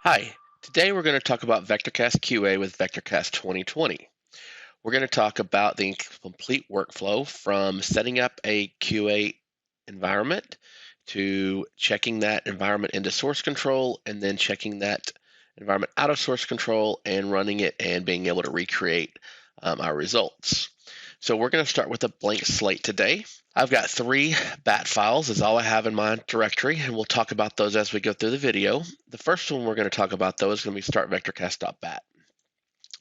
Hi, today we're going to talk about VectorCast QA with VectorCast 2020. We're going to talk about the complete workflow from setting up a QA environment to checking that environment into source control and then checking that environment out of source control and running it and being able to recreate our results. So we're going to start with a blank slate today. I've got 3 bat files is all I have in my directory, and we'll talk about those as we go through the video. The first one we're going to talk about, though, is going to be startvectorcast.bat.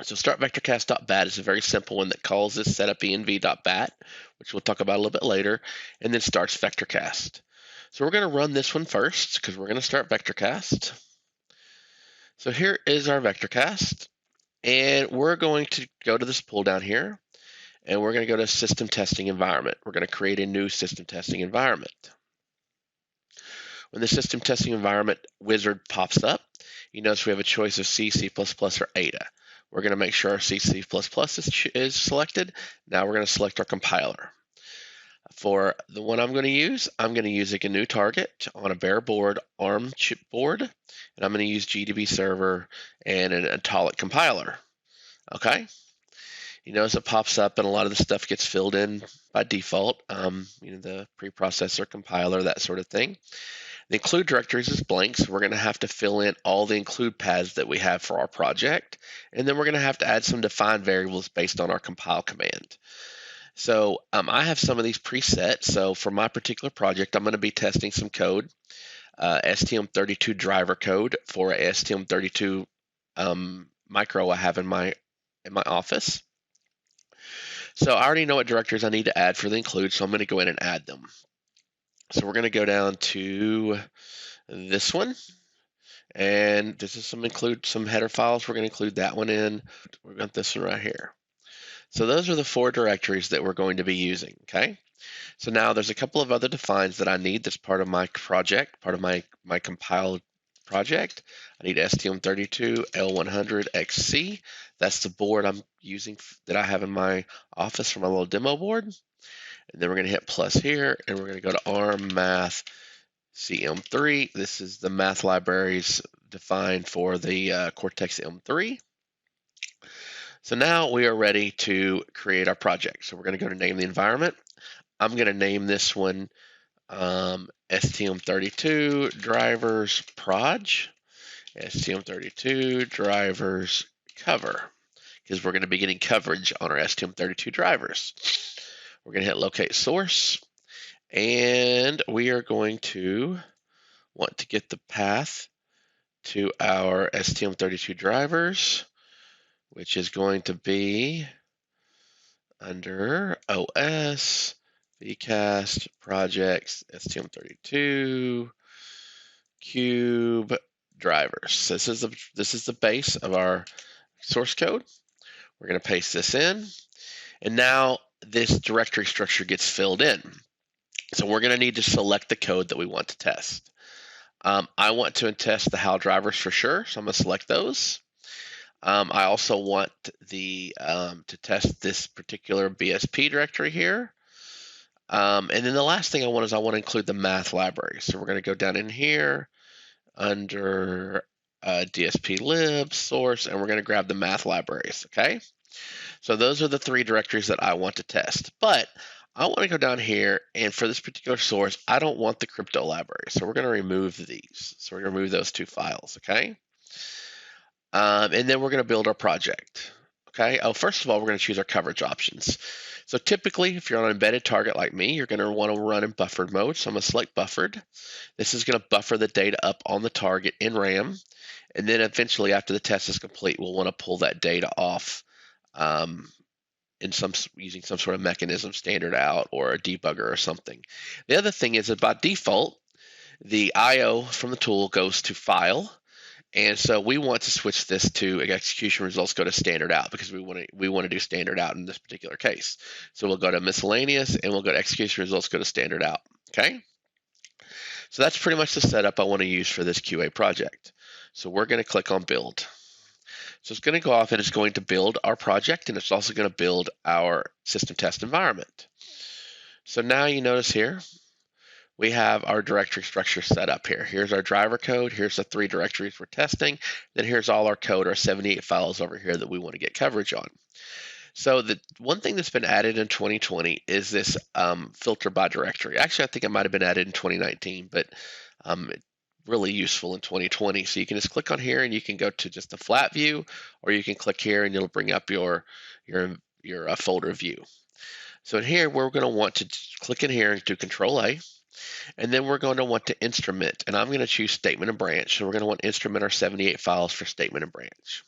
So startvectorcast.bat is a very simple one that calls this setupenv.bat, which we'll talk about a little bit later, and then starts VectorCast. So we're going to run this one first because we're going to start VectorCast. So here is our VectorCast, and we're going to go to this pull down here, and we're going to go to System Testing Environment. We're going to create a new System Testing Environment. When the System Testing Environment wizard pops up, you notice we have a choice of C, C++, or Ada. We're going to make sure our C, C++ is selected. Now we're going to select our compiler. For the one I'm going to use a GNU Target on a bare board ARM chip board, and I'm going to use GDB server and an Italic compiler. Okay. You notice it pops up and a lot of the stuff gets filled in by default, the preprocessor, compiler, that sort of thing. The include directories is blank, so we're going to have to fill in all the include paths that we have for our project, and then we're going to have to add some defined variables based on our compile command. So I have some of these preset. So for my particular project, I'm going to be testing some code, STM32 driver code for a STM32 micro I have in my office. So I already know what directories I need to add for the include, so I'm going to go in and add them. So we're going to go down to this one, and this is some header files. We're going to include that one in. We've got this one right here. So those are the 4 directories that we're going to be using, okay? So now there's a couple of other defines that I need that's part of my project, part of my compiled project. I need STM32 L100XC. That's the board I'm using that I have in my office for my little demo board. And then we're going to hit plus here, and we're going to go to ARM Math CM3. This is the math libraries defined for the Cortex M3. So now we are ready to create our project. So we're going to go to name the environment. I'm going to name this one STM32 drivers proj, STM32 drivers cover, because we're going to be getting coverage on our STM32 drivers. We're going to hit locate source, and we are going to want to get the path to our STM32 drivers, which is going to be under OS, vcast, projects, STM32, cube, drivers. This is the base of our source code. We're going to paste this in, and now this directory structure gets filled in. So we're going to need to select the code that we want to test. I want to test the HAL drivers for sure, so I'm going to select those. I also want to test this particular BSP directory here. And then the last thing I want to include the math library. So we're going to go down in here under DSP lib source, and we're going to grab the math libraries, okay? So those are the 3 directories that I want to test. But I want to go down here, and for this particular source, I don't want the crypto library. So we're going to remove these. So we're going to remove those 2 files, okay? And then we're going to build our project. Okay. Oh, first of all, we're going to choose our coverage options. So typically, if you're on an embedded target like me, you're going to want to run in buffered mode. So I'm going to select buffered. This is going to buffer the data up on the target in RAM. And then eventually, after the test is complete, we'll want to pull that data off using some sort of mechanism, standard out or a debugger or something. The other thing is that by default, the I/O from the tool goes to file. And so we want to switch this to execution results go to standard out because we want to do standard out in this particular case. So we'll go to miscellaneous and we'll go to execution results go to standard out. Okay. So that's pretty much the setup I want to use for this QA project. So we're going to click on build. So it's going to go off and it's going to build our project, and it's also going to build our system test environment. So now you notice here, we have our directory structure set up here. Here's our driver code. Here's the 3 directories we're testing. Then here's all our code, our 78 files over here that we want to get coverage on. So the one thing that's been added in 2020 is this filter by directory. Actually, I think it might have been added in 2019, but really useful in 2020. So you can just click on here and you can go to just a flat view, or you can click here and it'll bring up your folder view. So in here, we're going to want to click in here and do Control A, and then we're going to want to instrument, and I'm going to choose statement and branch. So we're going to want to instrument our 78 files for statement and branch.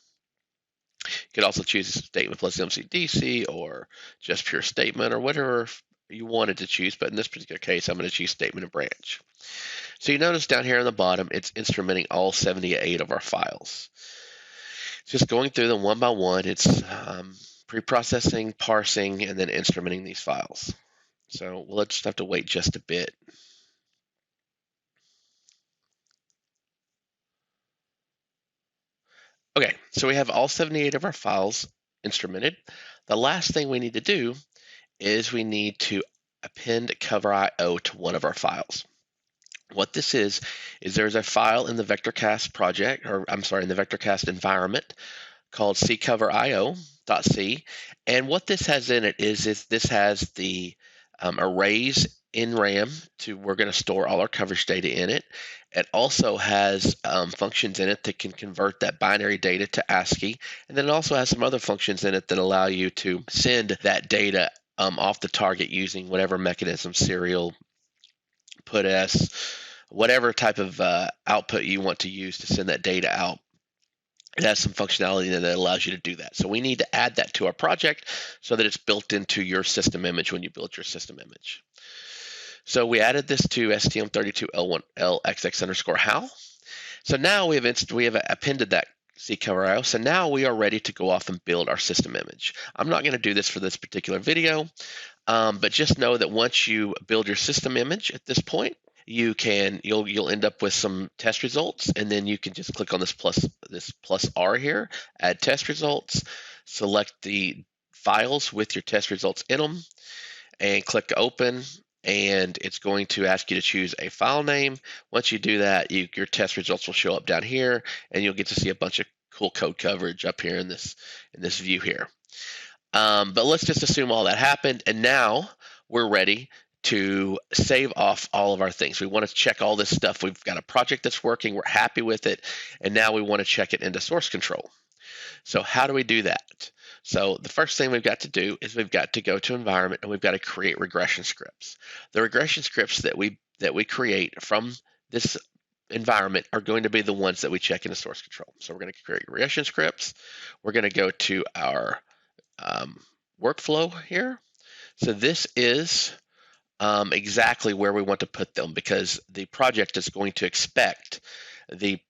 You could also choose statement plus MCDC or just pure statement or whatever you wanted to choose, but in this particular case, I'm going to choose statement and branch. So you notice down here on the bottom, it's instrumenting all 78 of our files. Just going through them one by one, it's pre-processing, parsing, and then instrumenting these files. So we'll just have to wait just a bit. Okay, so we have all 78 of our files instrumented. The last thing we need to do is we need to append cover IO to one of our files. What this is there's a file in the VectorCast project, or I'm sorry, in the VectorCast environment called ccoverio.c. And what this has in it is this has the arrays in RAM we're going to store all our coverage data in it. It also has functions in it that can convert that binary data to ASCII. And then it also has some other functions in it that allow you to send that data off the target using whatever mechanism, serial, PUTS, whatever type of output you want to use to send that data out. It has some functionality that allows you to do that. So we need to add that to our project so that it's built into your system image when you build your system image. So we added this to STM32L1LXX_HAL. So now we have appended that ccoverio. So now we are ready to go off and build our system image. I'm not going to do this for this particular video, but just know that once you build your system image at this point, you'll end up with some test results, and then you can just click on this plus R here, add test results, select the files with your test results in them, and click open, and it's going to ask you to choose a file name. Once you do that, your test results will show up down here, and you'll get to see a bunch of cool code coverage up here in this view here. But let's just assume all that happened, and now we're ready to save off all of our things. We want to check all this stuff. We've got a project that's working, we're happy with it, and now we want to check it into source control. So how do we do that? So the first thing we've got to do is we've got to go to environment and we've got to create regression scripts. The regression scripts that we create from this environment are going to be the ones that we check into source control. So we're going to create regression scripts. We're going to go to our workflow here. So this is exactly where we want to put them, because the project is going to expect the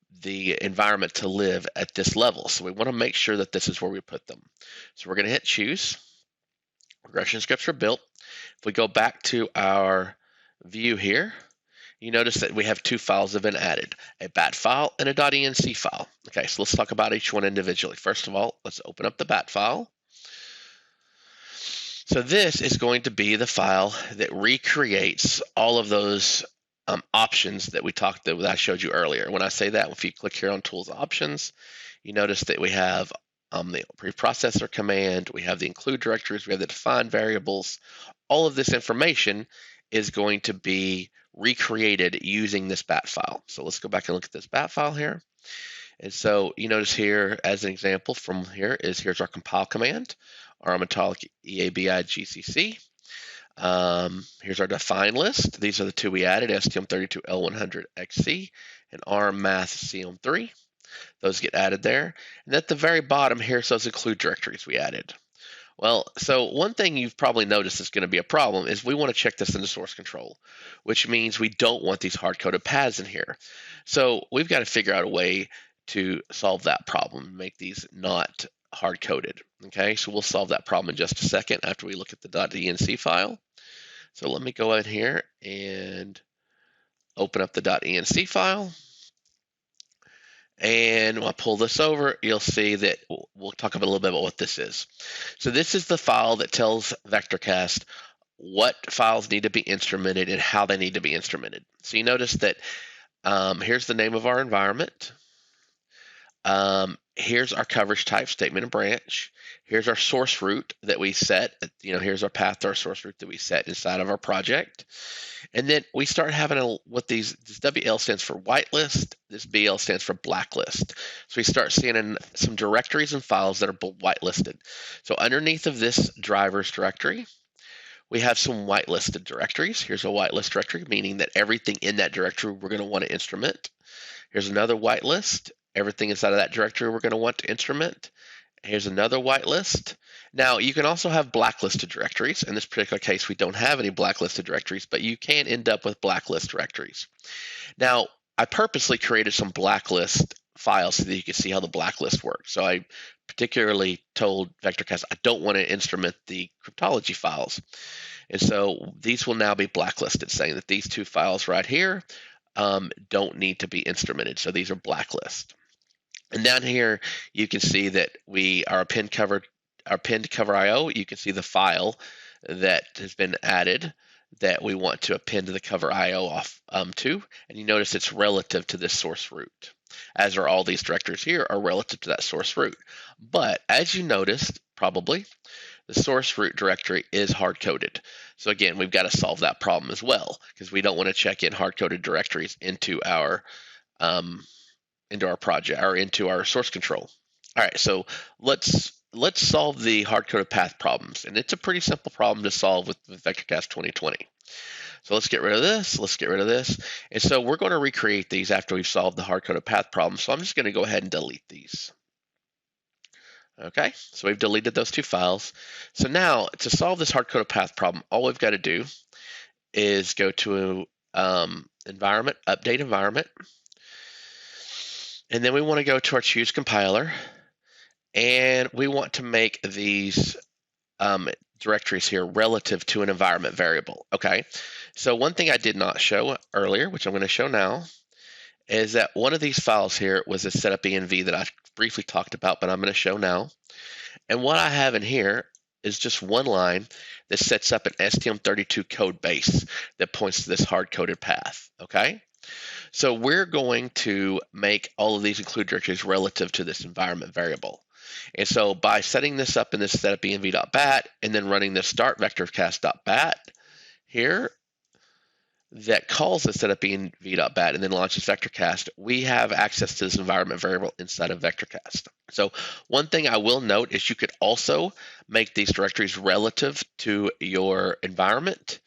environment to live at this level. So we want to make sure that this is where we put them. So we're going to hit choose. Regression scripts are built. If we go back to our view here, you notice that we have 2 files that have been added, a bat file and a .enc file. Okay, so let's talk about each one individually. First of all, let's open up the bat file. So this is going to be the file that recreates all of those options that I showed you earlier. When I say that, if you click here on Tools Options, you notice that we have the preprocessor command, we have the include directories, we have the define variables. All of this information is going to be recreated using this bat file. So let's go back and look at this bat file here. And so you notice here, as an example from here, here's our compile command, our metallic EABI GCC. Here's our define list. These are the 2 we added, STM32L100XC and ARM Math CM3. Those get added there. And at the very bottom, here's those include directories we added. Well, so one thing you've probably noticed is going to be a problem is we want to check this into source control, which means we don't want these hard-coded paths in here. So we've got to figure out a way to solve that problem, make these not hard-coded. Okay, so we'll solve that problem in just a second after we look at the .enc file. So let me go in here and open up the .enc file. And when I pull this over, you'll see that we'll talk a little bit about what this is. So this is the file that tells VectorCast what files need to be instrumented and how they need to be instrumented. So you notice that here's the name of our environment. Here's our coverage type, statement and branch. Here's our source root that we set. Here's our path to our source root that we set inside of our project. And then we start having what this WL stands for whitelist, this BL stands for blacklist. So we start seeing in some directories and files that are whitelisted. So underneath of this drivers directory, we have some whitelisted directories. Here's a whitelist directory, meaning that everything in that directory we're going to want to instrument. Here's another whitelist. Everything inside of that directory we're going to want to instrument. Here's another whitelist. Now, you can also have blacklisted directories. In this particular case, we don't have any blacklisted directories, but you can end up with blacklist directories. Now, I purposely created some blacklist files so that you can see how the blacklist works. So I particularly told VectorCAST I don't want to instrument the cryptology files. And so these will now be blacklisted, saying that these two files right here don't need to be instrumented. So these are blacklist. And down here, you can see that we are pinned cover IO. You can see the file that has been added that we want to append to the cover IO off to. And you notice it's relative to this source root, as are all these directories here are relative to that source root. But as you noticed, probably, the source root directory is hard-coded. So again, we've got to solve that problem as well, because we don't want to check in hard-coded directories into our project or into our source control. All right, so let's solve the hard-coded path problems, and it's a pretty simple problem to solve with VectorCAST 2020. So let's get rid of this. Let's get rid of this. And so we're going to recreate these after we've solved the hard-coded path problem. So I'm just going to go ahead and delete these. Okay, so we've deleted those two files. So now to solve this hard-coded path problem, all we've got to do is go to environment, update environment. And then we want to go to our choose compiler. And we want to make these directories here relative to an environment variable. Okay, so one thing I did not show earlier, which I'm going to show now, is that one of these files here was a setup env that I briefly talked about, but I'm going to show now. And what I have in here is just one line that sets up an STM32 code base that points to this hard-coded path. Okay, so we're going to make all of these include directories relative to this environment variable. And so by setting this up in this setup env.bat and then running the start vectorcast.bat here that calls the setup env.bat and then launches VectorCAST, we have access to this environment variable inside of VectorCAST. So one thing I will note is you could also make these directories relative to your environment.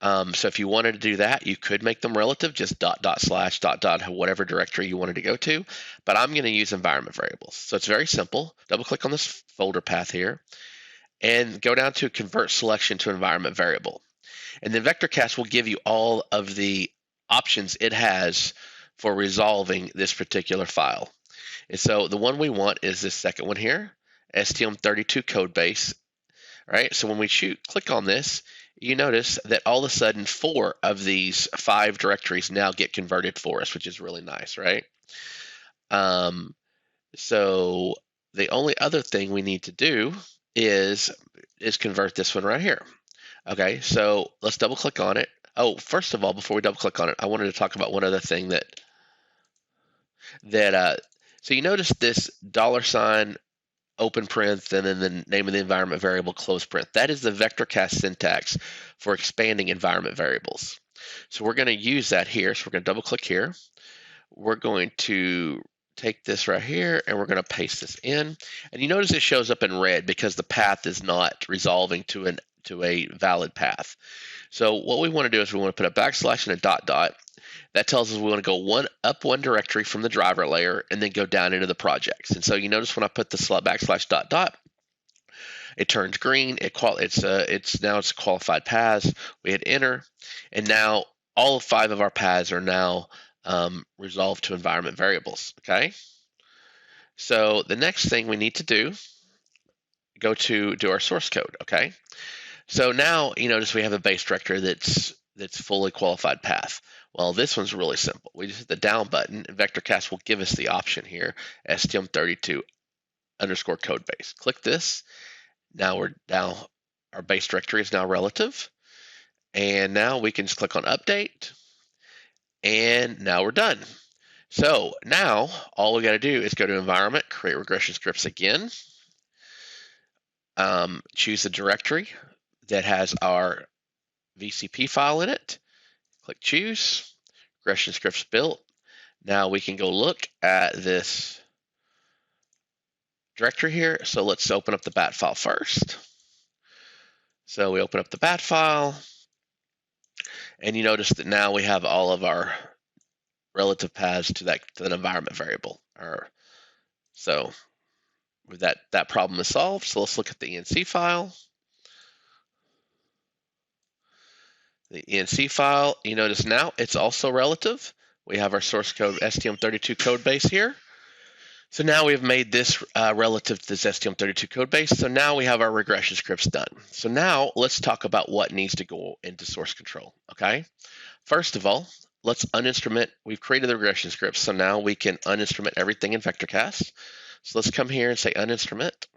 So if you wanted to do that, you could make them relative, just // whatever directory you wanted to go to. But I'm going to use environment variables. So it's very simple. Double click on this folder path here and go down to convert selection to environment variable. And then VectorCAST will give you all of the options it has for resolving this particular file. And so the one we want is this second one here, STM32 code base. All right, so when we click on this, you notice that all of a sudden 4 of these 5 directories now get converted for us, which is really nice, right? So the only other thing we need to do is convert this one right here. Okay, so let's double click on it. Oh, first of all, before we double click on it, I wanted to talk about one other thing so you notice this $ open print and then the name of the environment variable close print. That is the VectorCAST syntax for expanding environment variables. So we're going to use that here. So we're going to double click here. We're going to take this right here and we're going to paste this in. And you notice it shows up in red because the path is not resolving to a valid path. So what we want to do is we want to put a backslash and a .. That tells us we want to go up one directory from the driver layer and then go down into the projects. And so you notice when I put the // it turns green. Now it's qualified paths. We hit enter, and now all 5 of our paths are now resolved to environment variables. Okay. So the next thing we need to do do our source code. Okay. So now you notice we have a base directory that's fully qualified path. Well, this one's really simple. We just hit the down button, and VectorCAST will give us the option here, STM32 _ code base. Click this. Now our base directory is now relative. And now we can just click on update, and now we're done. So now all we got to do is go to environment, create regression scripts again, choose the directory that has our VCP file in it, click choose, regression scripts built. Now we can go look at this directory here. So let's open up the bat file first. So we open up the bat file, and you notice that now we have all of our relative paths to that environment variable. So with that problem is solved. So let's look at the ENC file. The ENC file, you notice now it's also relative. We have our source code STM32 code base here. So now we've made this relative to this STM32 code base. So now we have our regression scripts done. So now let's talk about what needs to go into source control, okay? First of all, let's uninstrument. We've created the regression scripts, so now we can uninstrument everything in VectorCast. So let's come here and say uninstrument.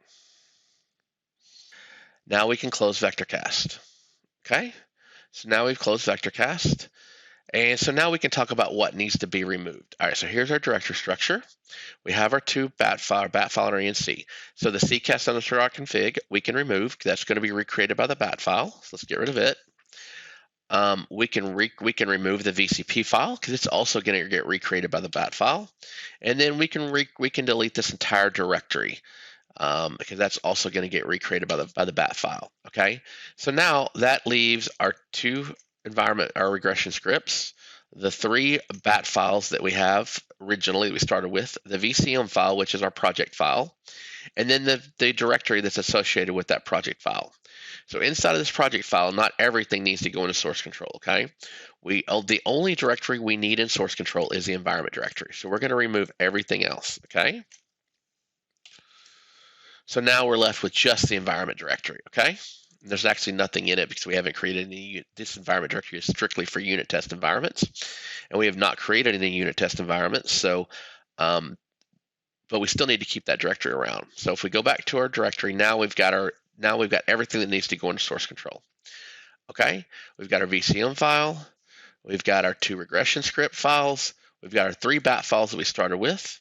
Now we can close VectorCast, okay? So now we've closed VectorCast. And so now we can talk about what needs to be removed. All right, so here's our directory structure. We have our two bat file and our ENC. So the ccast_config we can remove. That's going to be recreated by the bat file. So let's get rid of it. We can remove the VCP file because it's also going to get recreated by the bat file. And then we can delete this entire directory because that's also going to get recreated by the bat file. Okay, so now that leaves our two our regression scripts, the three bat files that we have originally that we started with, the VCM file, which is our project file, and then the directory that's associated with that project file. So inside of this project file, not everything needs to go into source control, okay? The only directory we need in source control is the environment directory. So we're going to remove everything else, okay? So now we're left with just the environment directory, okay? There's actually nothing in it because we haven't created any. This environment directory is strictly for unit test environments, and we have not created any unit test environments. So, but we still need to keep that directory around. So if we go back to our directory, now we've got everything that needs to go into source control. Okay, we've got our VCM file, we've got our two regression script files, we've got our three bat files that we started with,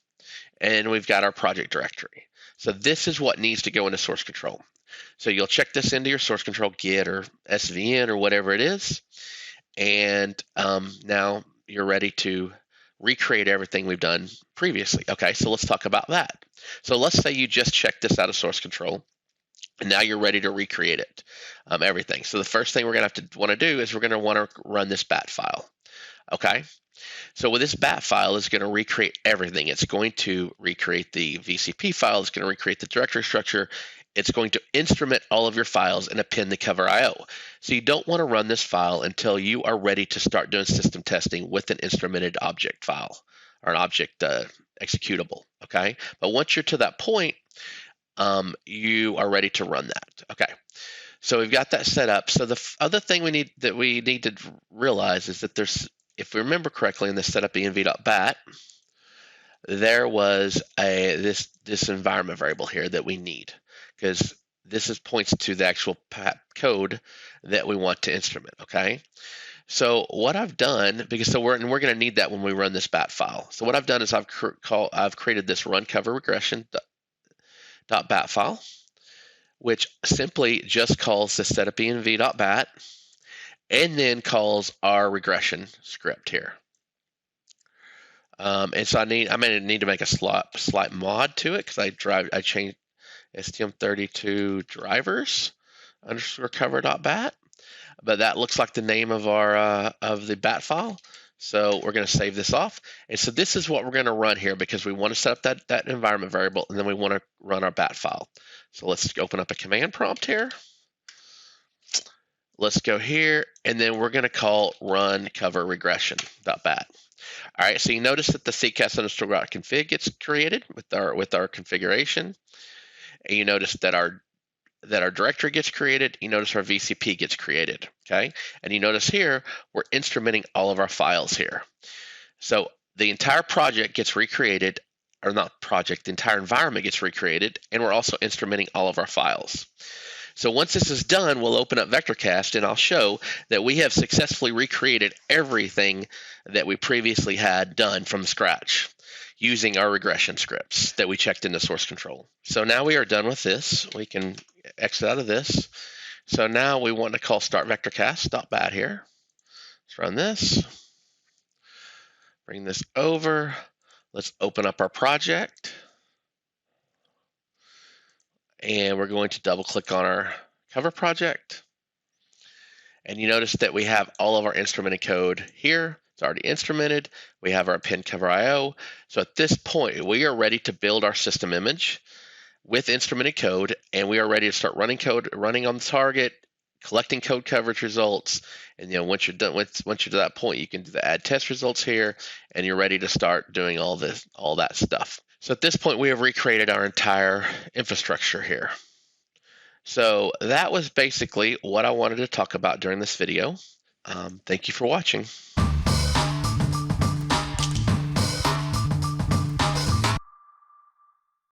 and we've got our project directory. So this is what needs to go into source control. So you'll check this into your source control Git or SVN or whatever it is, and now you're ready to recreate everything we've done previously. Okay, so let's talk about that. So let's say you just checked this out of source control, and now you're ready to recreate it, everything. So the first thing we're going to want to do is we're going to want to run this bat file. Okay, so with this bat file, it's going to recreate everything. It's going to recreate the VCP file. It's going to recreate the directory structure. It's going to instrument all of your files and append the cover IO. So you don't want to run this file until you are ready to start doing system testing with an instrumented object file or an object executable, okay? But once you're to that point, you are ready to run that, okay? So we've got that set up. So the other thing we need to realize is that if we remember correctly in the setup env.bat, there was this environment variable here that we need, because this points to the actual code that we want to instrument, okay? So what I've done, we're going to need that when we run this bat file. So what I've done is I've created this run cover regression.bat file, which simply just calls the setup env.bat and then calls our regression script here. And so I may need to make a slight mod to it because I changed STM32 drivers _ cover.bat, but that looks like the name of our of the bat file. So we're going to save this off. And so this is what we're going to run here because we want to set up that environment variable, and then we want to run our bat file. So let's open up a command prompt here. Let's go here, and then we're going to call run cover regression.bat. All right, so you notice that the ccast_config gets created with our configuration, and you notice that our directory gets created. You notice our VCP gets created, okay? And you notice here we're instrumenting all of our files here. So the entire project gets recreated, or not project, the entire environment gets recreated, and we're also instrumenting all of our files. So once this is done, we'll open up VectorCast and I'll show that we have successfully recreated everything that we previously had done from scratch using our regression scripts that we checked into source control. So now we are done with this. We can exit out of this. So now we want to call start vectorcast.bat here. Let's run this. Bring this over. Let's open up our project. And we're going to double click on our cover project. And you notice that we have all of our instrumented code here. It's already instrumented. We have our append cover IO. So at this point, we are ready to build our system image with instrumented code, and we are ready to start running code, running on the target, collecting code coverage results. And once you're done, once you're to that point, you can do the add test results here, and you're ready to start doing all that stuff. So at this point, we have recreated our entire infrastructure here. So that was basically what I wanted to talk about during this video. Thank you for watching.